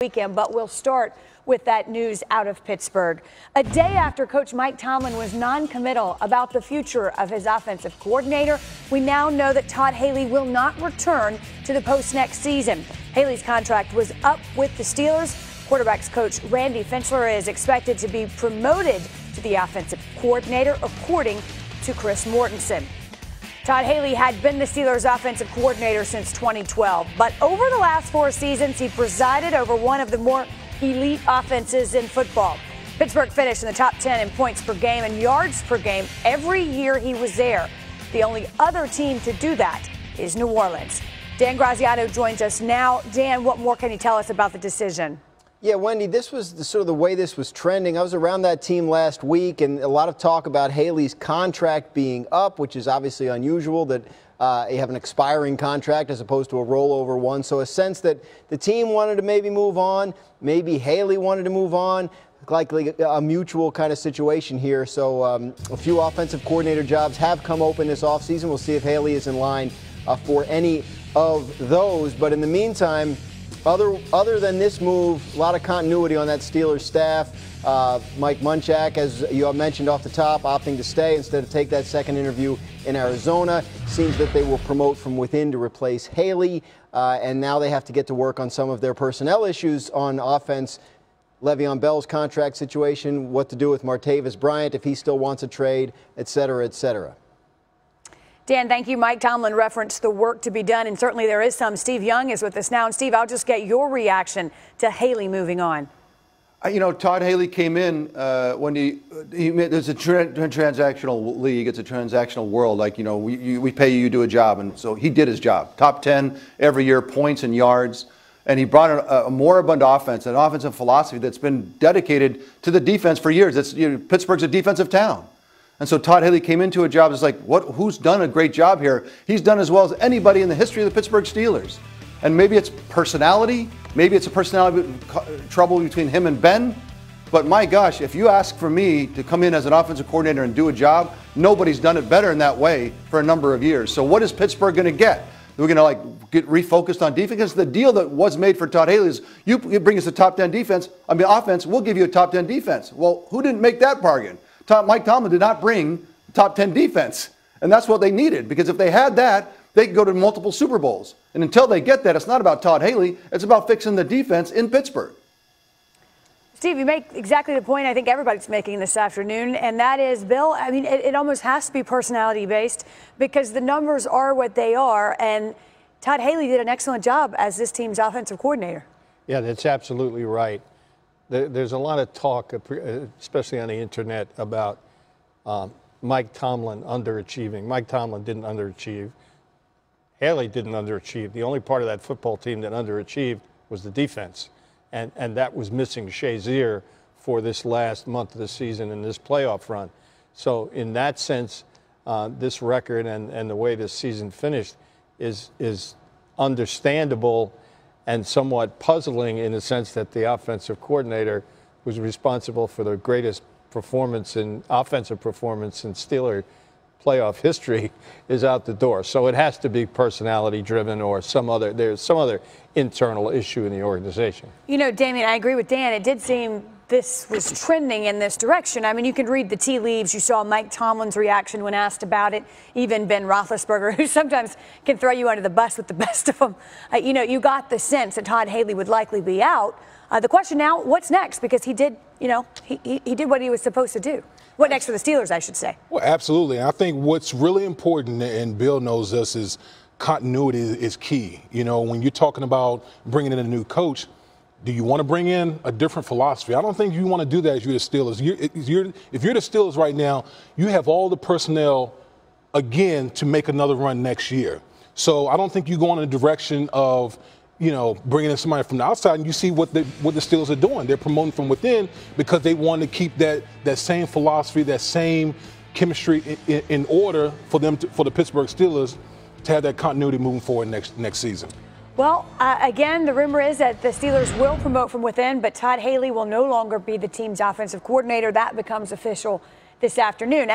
weekend, but we'll start with that news out of Pittsburgh. A day after Coach Mike Tomlin was non-committal about the future of his offensive coordinator, we now know that Todd Haley will not return to the post next season. Haley's contract was up with the Steelers. Quarterbacks coach Randy Finchler is expected to be promoted to the offensive coordinator, according to Chris Mortensen. Todd Haley had been the Steelers' offensive coordinator since 2012, but over the last 4 seasons, he presided over one of the more elite offenses in football. Pittsburgh finished in the top 10 in points per game and yards per game every year he was there. The only other team to do that is New Orleans. Dan Graziano joins us now. Dan, what more can you tell us about the decision? Yeah, Wendy, this was sort of the way this was trending. I was around that team last week, and a lot of talk about Haley's contract being up, which is obviously unusual that you have an expiring contract as opposed to a rollover one. So a sense that the team wanted to maybe move on, maybe Haley wanted to move on, likely a mutual kind of situation here. So a few offensive coordinator jobs have come open this offseason. We'll see if Haley is in line for any of those. But in the meantime, other than this move, a lot of continuity on that Steelers staff. Mike Munchak, as you mentioned off the top, opting to stay instead of take that second interview in Arizona. Seems that they will promote from within to replace Haley, and now they have to get to work on some of their personnel issues on offense. Le'Veon Bell's contract situation, what to do with Martavis Bryant if he still wants a trade, et cetera, et cetera. Dan, thank you. Mike Tomlin referenced the work to be done, and certainly there is some. Steve Young is with us now. And, Steve, I'll just get your reaction to Haley moving on. You know, Todd Haley came in when there's a transactional league. It's a transactional world. Like, you know, we pay you, you do a job. And so he did his job. Top 10 every year, points and yards. And he brought a moribund offense, an offensive philosophy that's been dedicated to the defense for years. Pittsburgh's a defensive town. And so Todd Haley came into a job that's like, who's done a great job here? He's done as well as anybody in the history of the Pittsburgh Steelers. And maybe it's personality. Maybe it's a personality trouble between him and Ben. But my gosh, if you ask for me to come in as an offensive coordinator and do a job, nobody's done it better in that way for a number of years. So what is Pittsburgh going to get? We're going to get refocused on defense. Because the deal that was made for Todd Haley is you bring us a top 10 offense, we'll give you a top 10 defense. Well, who didn't make that bargain? Mike Tomlin did not bring top 10 defense. And that's what they needed, because if they had that, they could go to multiple Super Bowls. And until they get that, it's not about Todd Haley. It's about fixing the defense in Pittsburgh. Steve, you make exactly the point I think everybody's making this afternoon, and that is, Bill, I mean, it almost has to be personality-based because the numbers are what they are, and Todd Haley did an excellent job as this team's offensive coordinator. Yeah, that's absolutely right. There's a lot of talk, especially on the internet, about Mike Tomlin underachieving. Mike Tomlin didn't underachieve. Haley didn't underachieve. The only part of that football team that underachieved was the defense. And that was missing Shazier for this last month of the season in this playoff run. So in that sense, this record and the way this season finished is understandable and somewhat puzzling in the sense that the offensive coordinator who's responsible for the greatest offensive performance in Steeler playoff history is out the door. So it has to be personality driven or there's some other internal issue in the organization. You know, Damien, I agree with Dan. It did seem this was trending in this direction. I mean, you can read the tea leaves. You saw Mike Tomlin's reaction when asked about it. Even Ben Roethlisberger, who sometimes can throw you under the bus with the best of them. You know, you got the sense that Todd Haley would likely be out. The question now, what's next? Because he did, you know, he did what he was supposed to do. What next for the Steelers, I should say? Well, absolutely. I think what's really important, and Bill knows this, is continuity is key. You know, when you're talking about bringing in a new coach, do you want to bring in a different philosophy? I don't think you want to do that if you're the Steelers. If you're the Steelers right now, you have all the personnel, again, to make another run next year. So I don't think you go in a direction of, you know, bringing in somebody from the outside, and you see what the Steelers are doing. They're promoting from within because they want to keep that same philosophy, that same chemistry in order for the Pittsburgh Steelers to have that continuity moving forward next season. Well, again, the rumor is that the Steelers will promote from within, but Todd Haley will no longer be the team's offensive coordinator. That becomes official this afternoon.